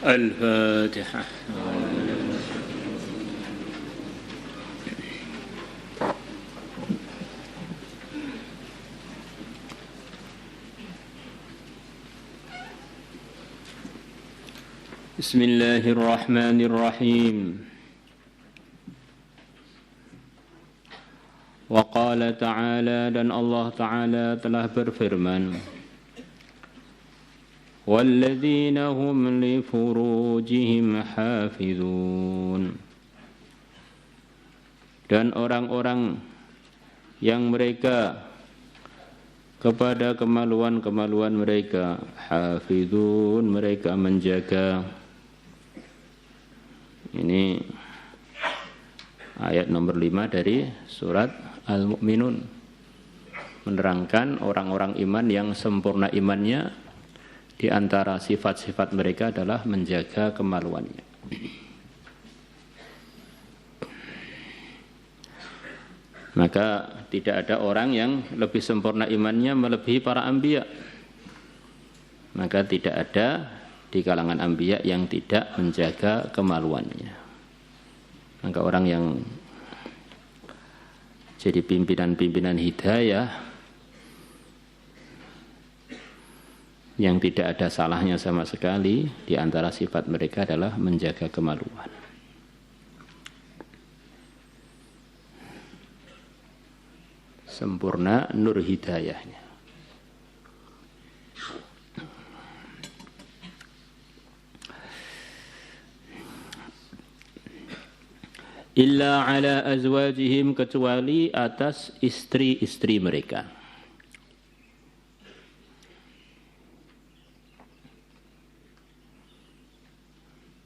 الفاتحة. بسم الله الرحمن الرحيم. وقال تعالى, dan Allah Ta'ala telah berfirman, وَالَّذِينَ هُمْ لِفُرُوجِهِمْ حَافِظُونَ, dan orang-orang yang mereka kepada kemaluan-kemaluan mereka, hafizun, mereka menjaga. Ini ayat nomor 5 dari surat Al-Mu'minun, menerangkan orang-orang iman yang sempurna imannya, di antara sifat-sifat mereka adalah menjaga kemaluannya. Maka tidak ada orang yang lebih sempurna imannya melebihi para anbiya. Maka tidak ada di kalangan anbiya yang tidak menjaga kemaluannya. Maka orang yang jadi pimpinan-pimpinan hidayah, yang tidak ada salahnya sama sekali, di antara sifat mereka adalah menjaga kemaluan. Sempurna nur hidayahnya. Illa ala azwajihim, kecuali atas istri-istri mereka.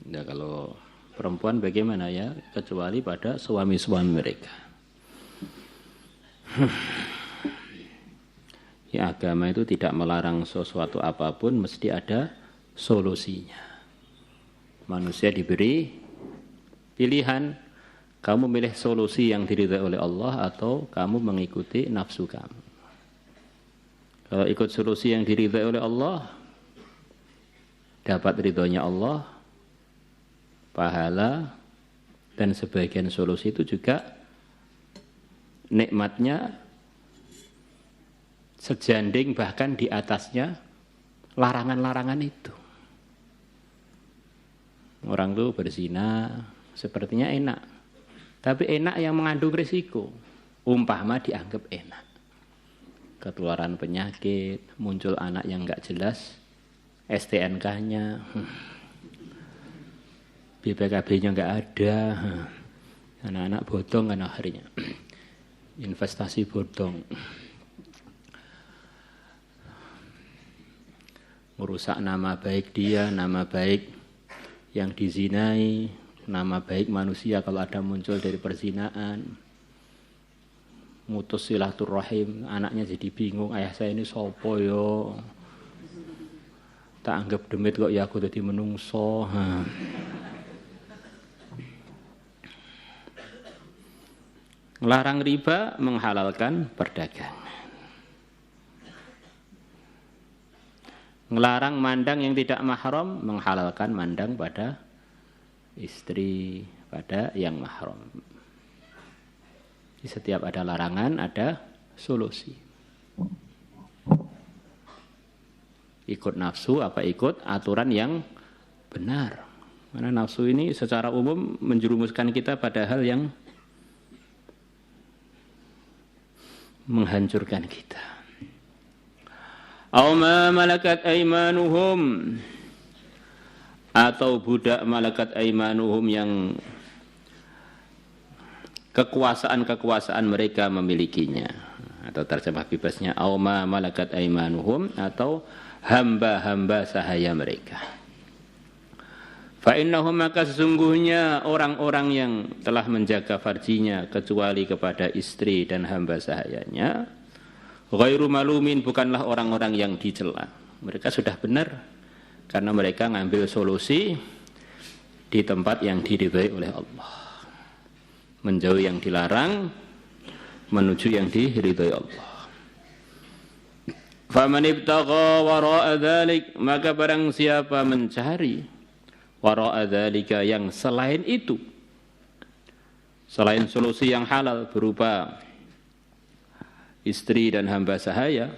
Nah, kalau perempuan bagaimana ya? Kecuali pada suami-suami mereka. Ya, agama itu tidak melarang sesuatu apapun, mesti ada solusinya. Manusia diberi pilihan, kamu milih solusi yang diridhai oleh Allah atau kamu mengikuti nafsu kamu. Kalau ikut solusi yang diridhai oleh Allah, dapat ridhonya Allah, pahala, dan sebagian solusi itu juga nikmatnya sejanding, bahkan di atasnya larangan-larangan itu. Orang itu berzina sepertinya enak, tapi enak yang mengandung risiko. Umpama dianggap enak, ketularan penyakit, muncul anak yang enggak jelas STNK-nya, BPKB-nya enggak ada, anak-anak bodong kan akhirnya, investasi bodong, merusak nama baik dia, nama baik yang dizinai, nama baik manusia kalau ada muncul dari perzinaan, mutus silaturahim, anaknya jadi bingung, ayah saya ini sopo yo, tak anggap demit kok ya aku jadi menungso. Larang riba, menghalalkan perdagangan. Melarang mandang yang tidak mahram, menghalalkan mandang pada istri, pada yang mahram. Di setiap ada larangan, ada solusi. Ikut nafsu apa ikut aturan yang benar. Karena nafsu ini secara umum menjerumuskan kita pada hal yang menghancurkan kita. Aw ma malakat aimanuhum, atau budak malakat aimanuhum yang kekuasaan mereka memilikinya, atau terjemah bebasnya aw ma malakat aimanuhum, atau hamba-hamba sahaya mereka. Fa innahum, maka sesungguhnya orang-orang yang telah menjaga farjinya kecuali kepada istri dan hamba sahayanya, ghairu malumin, bukanlah orang-orang yang dicela. Mereka sudah benar karena mereka ngambil solusi di tempat yang diridhai oleh Allah, menjauhi yang dilarang, menuju yang diridhai Allah. Faman ibtagha wara'a dzalik, maka barang siapa mencari wara'a dzalika, yang selain itu, selain solusi yang halal berupa istri dan hamba sahaya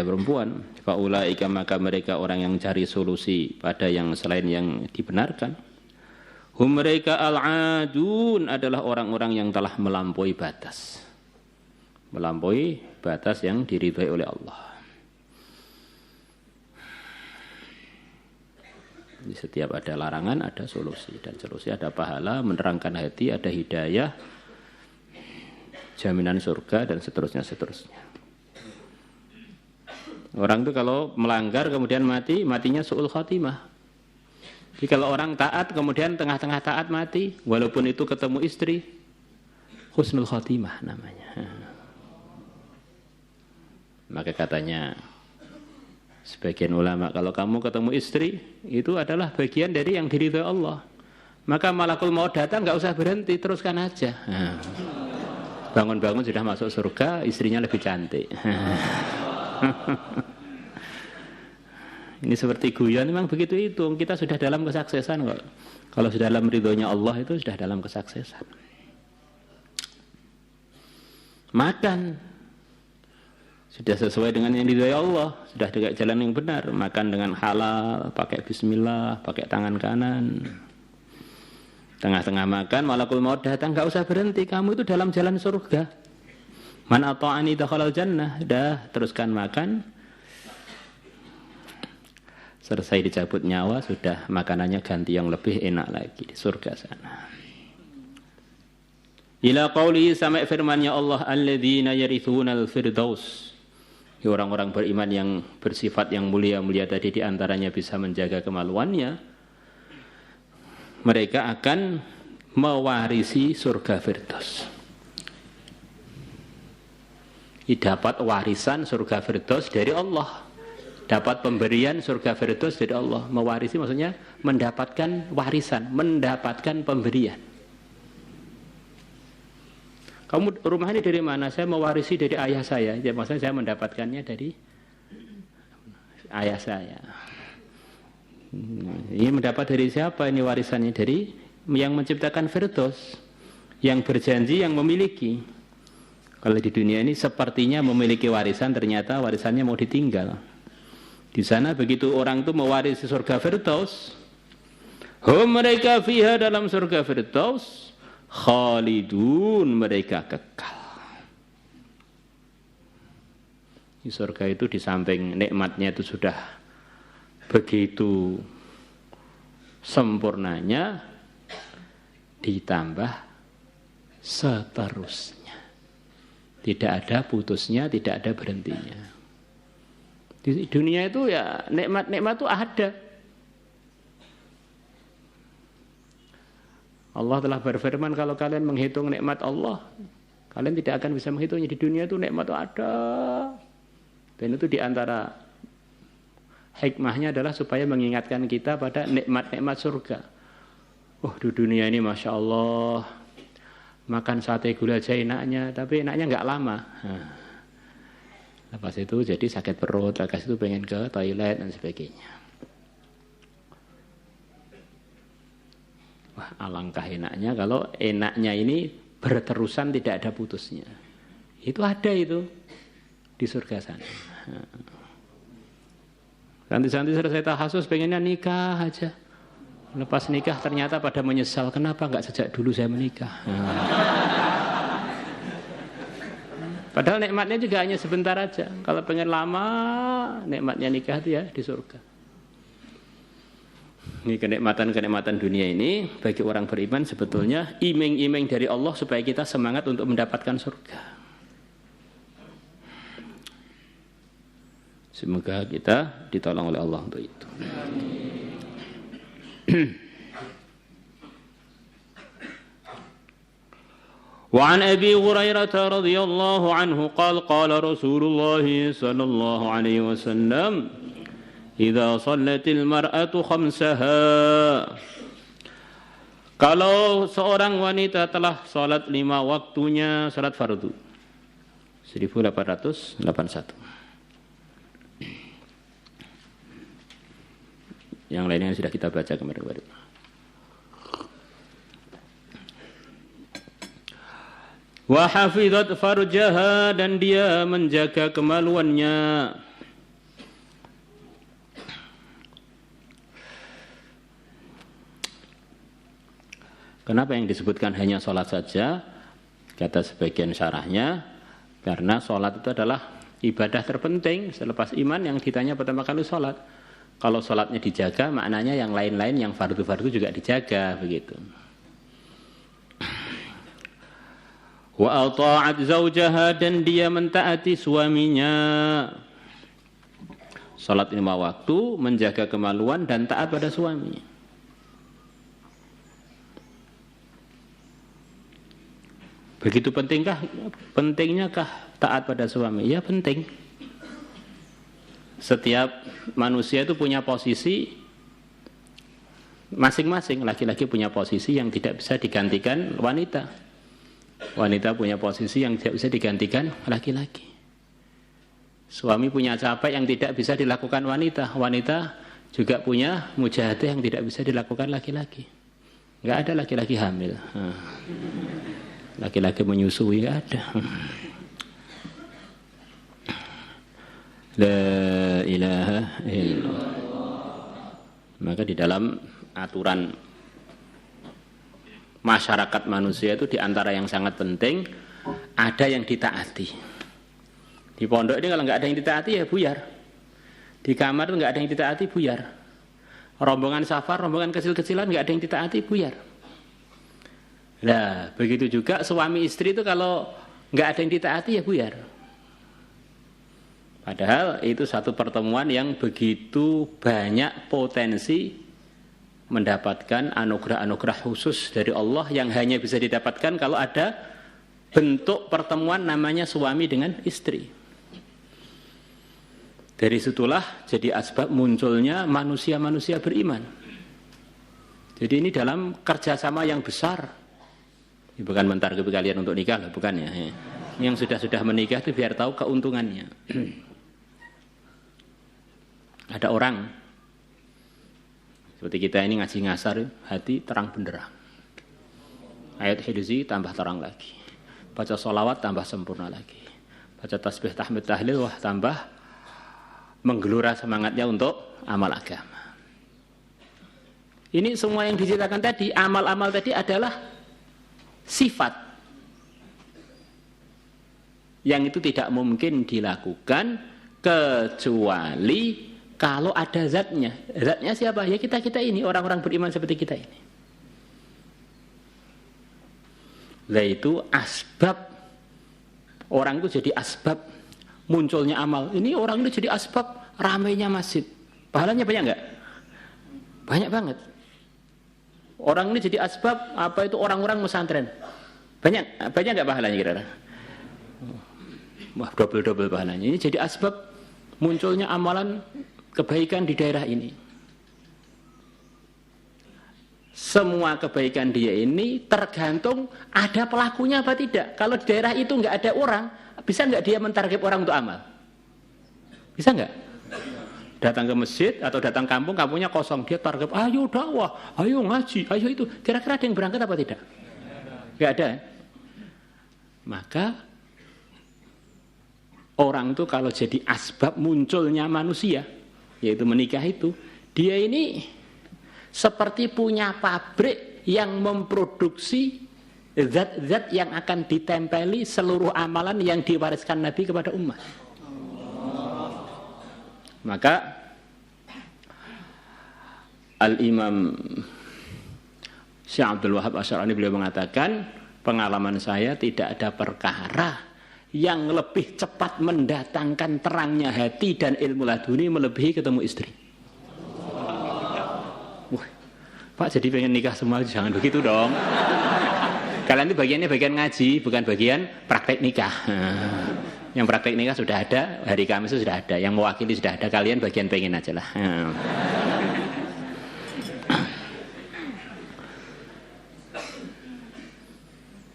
perempuan, faulaika, maka mereka orang yang cari solusi pada yang selain yang dibenarkan. Hum mereka al-adun, adalah orang-orang yang telah melampaui batas yang diridhai oleh Allah. Jadi setiap ada larangan ada solusi, dan solusi ada pahala, menerangkan hati, ada hidayah, jaminan surga, dan seterusnya. Orang itu kalau melanggar kemudian matinya su'ul khatimah. Jadi kalau orang taat kemudian tengah-tengah taat mati, walaupun itu ketemu istri, husnul khatimah namanya. Maka katanya sebagian ulama, kalau kamu ketemu istri, itu adalah bagian dari yang diridhai Allah. Maka malakul maut datang, nggak usah berhenti, teruskan aja. Bangun-bangun sudah masuk surga, istrinya lebih cantik. Ini seperti guyon, memang begitu itu. Kita sudah dalam kesuksesan kok. Kalau sudah dalam ridhonya Allah itu sudah dalam kesuksesan. Makan sudah sesuai dengan yang diridhai Allah, sudah dekat jalan yang benar. Makan dengan halal, pakai bismillah, pakai tangan kanan. Tengah-tengah makan, malakul maut datang, enggak usah berhenti, kamu itu dalam jalan surga. Man ata'ani dakhalal jannah. Dah, teruskan makan. Selesai dicabut nyawa, sudah makanannya ganti yang lebih enak lagi di surga sana. Ila qawlihi, sampai firman-Nya Allah, alladzina yarithunal firdaus. Orang-orang beriman yang bersifat yang mulia-mulia tadi, di antaranya bisa menjaga kemaluannya, mereka akan mewarisi surga firdaus. Dapat warisan surga firdaus dari Allah. Dapat pemberian surga firdaus dari Allah. Mewarisi maksudnya mendapatkan warisan, mendapatkan pemberian. Kamu rumahnya dari mana? Saya mewarisi dari ayah saya. Ya, maksudnya saya mendapatkannya dari ayah saya. Ini mendapat dari siapa ini warisannya? Dari yang menciptakan firdaus, yang berjanji, yang memiliki. Kalau di dunia ini sepertinya memiliki warisan, ternyata warisannya mau ditinggal. Di sana begitu orang itu mewarisi surga firdaus, mereka fiha, dalam surga firdaus, khalidun, mereka kekal. Di surga itu di samping nikmatnya itu sudah begitu sempurnanya, ditambah seterusnya. Tidak ada putusnya, tidak ada berhentinya. Di dunia itu ya nikmat-nikmat itu ada. Allah telah berfirman, kalau kalian menghitung nikmat Allah, kalian tidak akan bisa menghitungnya. Di dunia itu nikmat itu ada. Dan itu diantara hikmahnya adalah supaya mengingatkan kita pada nikmat-nikmat surga. Oh, di dunia ini Masya Allah, makan sate gula aja enaknya, tapi enaknya enggak lama. Lepas itu jadi sakit perut, lepas itu pengen ke toilet dan sebagainya. Wah, alangkah enaknya kalau enaknya ini berterusan, tidak ada putusnya. Itu ada itu di surga sana. Nanti selesai tahasus pengennya nikah aja. Lepas nikah ternyata pada menyesal, kenapa enggak sejak dulu saya menikah. Padahal nikmatnya juga hanya sebentar aja. Kalau pengen lama, nikmatnya nikah itu ya di surga. Ini kenikmatan-kenikmatan dunia ini bagi orang beriman sebetulnya iming-iming dari Allah supaya kita semangat untuk mendapatkan surga. Semoga kita ditolong oleh Allah untuk itu. وعن أبي هريرة رضي الله عنه قال قال رسول الله صلى الله عليه وسلم إذا صلت المرأة خمسها. Kalau seorang wanita telah salat 5 waktunya, salat fardu. 1881. Yang lainnya sudah kita baca kemarin. Wa hafizat farjaha, dan dia menjaga kemaluannya. Kenapa yang disebutkan hanya sholat saja? Kata sebagian syarahnya, karena sholat itu adalah ibadah terpenting selepas iman. Yang ditanya pertama kali sholat. Kalau sholatnya dijaga, maknanya yang lain-lain, yang fardu-fardu juga dijaga, begitu. Wa ata'at zaujaha, dan dia mentaati suaminya. Salat 5 waktu, menjaga kemaluan dan taat pada suaminya. Begitu pentingnyakah taat pada suami? Ya penting. Setiap manusia itu punya posisi masing-masing. Laki-laki punya posisi yang tidak bisa digantikan wanita. Wanita punya posisi yang tidak bisa digantikan laki-laki. Suami punya capek yang tidak bisa dilakukan wanita. Wanita juga punya mujahadah yang tidak bisa dilakukan laki-laki. Enggak ada laki-laki hamil. Laki-laki menyusui enggak ada. La ilaha illallah. Maka di dalam aturan masyarakat manusia itu diantara yang sangat penting ada yang ditaati. Di pondok ini kalau nggak ada yang ditaati ya buyar. Di kamar itu nggak ada yang ditaati buyar. Rombongan safar, rombongan kecil-kecilan nggak ada yang ditaati buyar. Nah begitu juga suami istri itu kalau nggak ada yang ditaati ya buyar. Padahal itu satu pertemuan yang begitu banyak potensi mendapatkan anugerah-anugerah khusus dari Allah yang hanya bisa didapatkan kalau ada bentuk pertemuan namanya suami dengan istri. Dari situlah jadi asbab munculnya manusia-manusia beriman. Jadi ini dalam kerjasama yang besar. Ini bukan mentarget kalian untuk nikah, bukan ya. Yang sudah menikah itu biar tahu keuntungannya. Ada orang seperti kita ini ngaji ngasar, hati terang benderang. Ayat hidzi tambah terang lagi. Baca sholawat tambah sempurna lagi. Baca tasbih tahmid tahlil, wah tambah menggelora semangatnya untuk amal agama. Ini semua yang diceritakan tadi, amal-amal tadi adalah sifat yang itu tidak mungkin dilakukan kecuali kalau ada zatnya. Zatnya siapa? Ya kita ini, orang-orang beriman seperti kita ini. Yaitu asbab. Orang itu jadi asbab munculnya amal. Ini orang itu jadi asbab ramainya masjid. Pahalanya banyak enggak? Banyak banget. Orang ini jadi asbab apa itu orang-orang pesantren. Banyak enggak pahalanya kira-kira? Wah, double pahalanya. Ini jadi asbab munculnya amalan kebaikan di daerah ini. Semua kebaikan dia ini tergantung ada pelakunya apa tidak. Kalau di daerah itu nggak ada orang, bisa nggak dia mentarget orang untuk amal? Bisa nggak? Datang ke masjid atau datang kampung, kampungnya kosong, dia target, ayo dakwah, ayo ngaji, ayo itu. Kira-kira ada yang berangkat apa tidak? Nggak ada. Maka orang itu kalau jadi asbab munculnya manusia, yaitu menikah itu, dia ini seperti punya pabrik yang memproduksi zat-zat yang akan ditempeli seluruh amalan yang diwariskan Nabi kepada umat. Maka Al-Imam Syekh Abdul Wahab Asy'arani beliau mengatakan, pengalaman saya tidak ada perkara yang lebih cepat mendatangkan terangnya hati dan ilmu laduni melebihi ketemu istri. Wah, Pak jadi pengen nikah semua, jangan begitu dong. Kalian itu bagiannya bagian ngaji, bukan bagian praktek nikah. Yang praktek nikah sudah ada, hari Kamis itu sudah ada, yang mewakili sudah ada, kalian bagian pengen aja lah.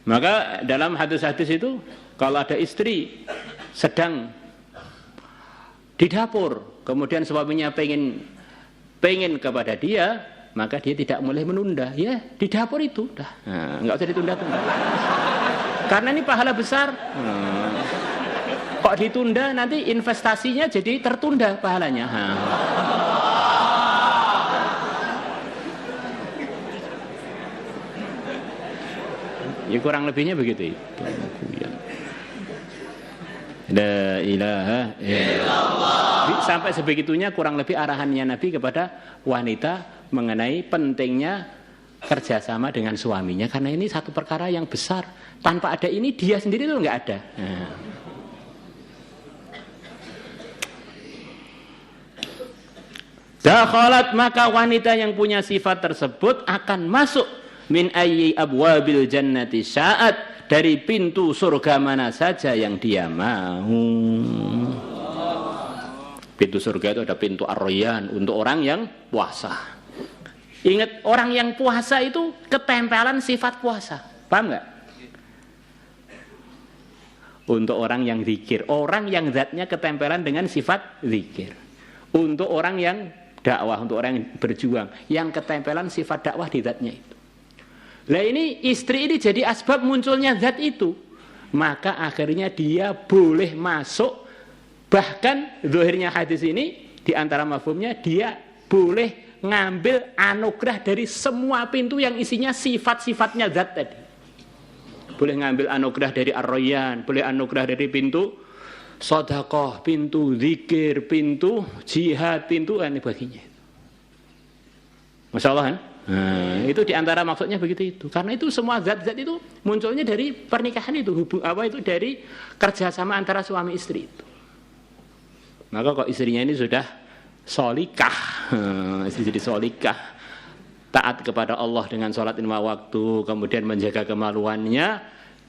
Maka dalam hadis-hadis itu, kalau ada istri sedang di dapur, kemudian suaminya pengen pengen kepada dia, maka dia tidak boleh menunda. Ya, di dapur itu dah. Enggak usah ditunda-tunda. Karena ini pahala besar. Kok ditunda nanti investasinya jadi tertunda pahalanya. Ya kurang lebihnya begitu. La ilaha illallah. Sampai sebegitunya kurang lebih arahannya Nabi kepada wanita mengenai pentingnya kerjasama dengan suaminya, karena ini satu perkara yang besar. Tanpa ada ini dia sendiri itu nggak ada. Dakhalat, maka wanita yang punya sifat tersebut akan masuk min ayyi abwabil jannati sya'at, dari pintu surga mana saja yang dia mau. Pintu surga itu ada pintu Ar-Rayyan untuk orang yang puasa. Ingat, orang yang puasa itu ketempelan sifat puasa. Paham nggak? Untuk orang yang zikir, orang yang zatnya ketempelan dengan sifat zikir. Untuk orang yang dakwah, untuk orang yang berjuang, yang ketempelan sifat dakwah di zatnya itu. Lah ini istri ini jadi asbab munculnya zat itu. Maka akhirnya dia boleh masuk, bahkan zahirnya hadis ini di antara mafhumnya dia boleh ngambil anugerah dari semua pintu yang isinya sifat-sifatnya zat tadi. Boleh ngambil anugerah dari Ar-Rayyan, boleh anugerah dari pintu sedekah, pintu zikir, pintu jihad, pintu dan sebagainya. Masya Allah kan? Nah, itu diantara maksudnya begitu itu. Karena itu semua zat-zat itu munculnya dari pernikahan itu, itu dari kerjasama antara suami istri itu. Maka kok istrinya ini sudah solikah, istri jadi solikah, taat kepada Allah dengan sholat 5 waktu, kemudian menjaga kemaluannya,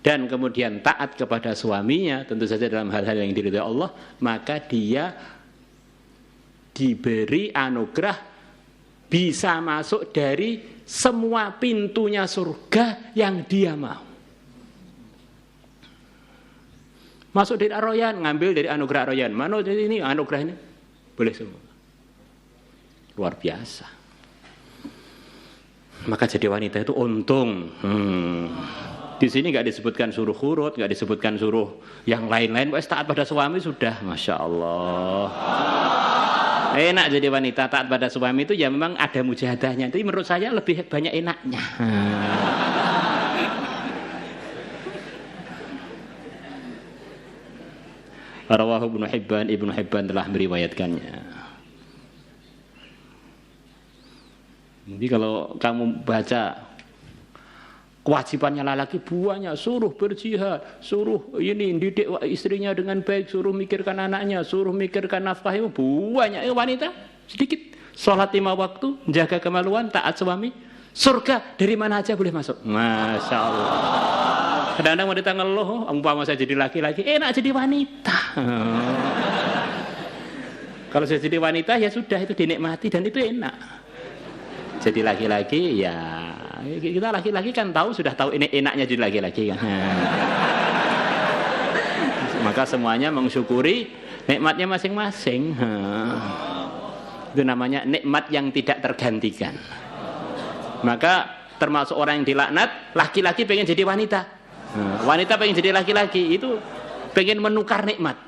dan kemudian taat kepada suaminya, tentu saja dalam hal-hal yang diridhai Allah, maka dia diberi anugerah bisa masuk dari semua pintunya surga yang dia mau. Masuk dari Ar-Rayyan, ngambil dari anugerah Ar-Rayyan. Mana dari ini anugerah ini? Boleh semua. Luar biasa. Maka jadi wanita itu untung. Di sini nggak disebutkan suruh khurut, nggak disebutkan suruh yang lain-lain. Wes taat pada suami sudah, masya Allah. Enak jadi wanita taat pada suami itu ya memang ada mujahadahnya. Tapi menurut saya lebih banyak enaknya. Rawahu Ibnu Hibban telah meriwayatkannya. Jadi kalau kamu baca kewajibannya lelaki banyak, suruh berjihad, suruh ini didik istrinya dengan baik, suruh mikirkan anaknya, suruh mikirkan nafkahnya, banyak. Wanita sedikit, sholat 5 waktu, jaga kemaluan, taat suami, surga dari mana aja boleh masuk. Masya Allah. Kadang-kadang wanita ngeluh, umpama saya jadi laki-laki, enak jadi wanita. Kalau saya jadi wanita ya sudah, itu dinikmati dan itu enak. Jadi laki-laki ya, kita laki-laki kan sudah tahu ini enaknya jadi laki-laki kan. Maka semuanya mensyukuri nikmatnya masing-masing. Itu namanya nikmat yang tidak tergantikan. Maka termasuk orang yang dilaknat, laki-laki pengen jadi wanita, wanita pengen jadi laki-laki, itu pengen menukar nikmat.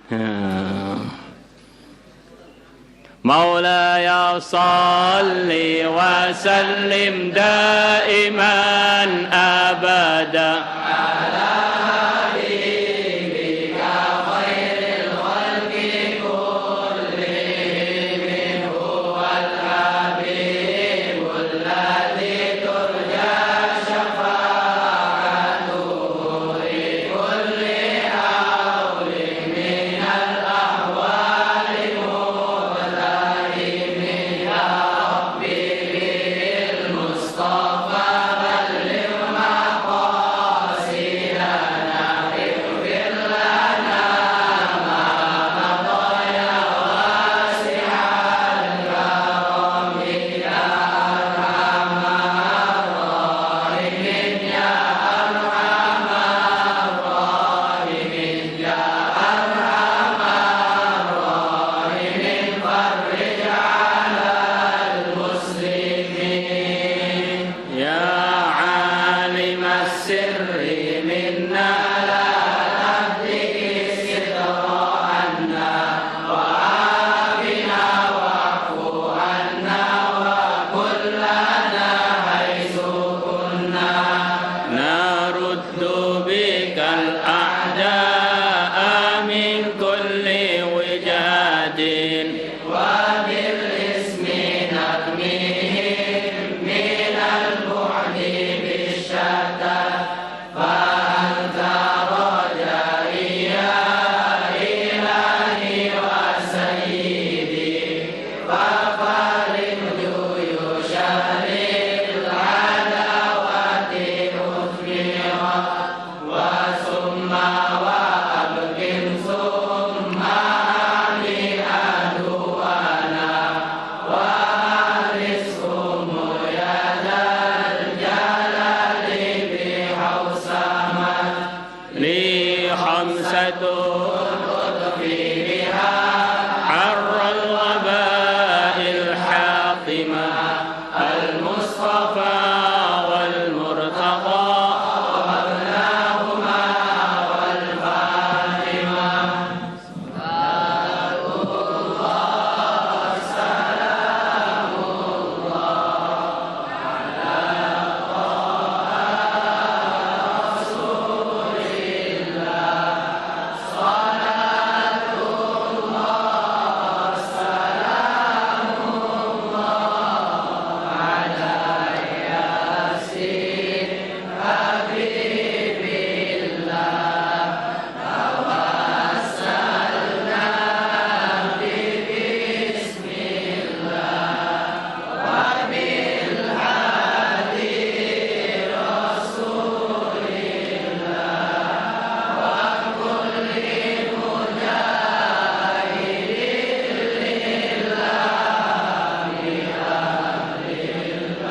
Maulaya salli wa sallim daiman abada ala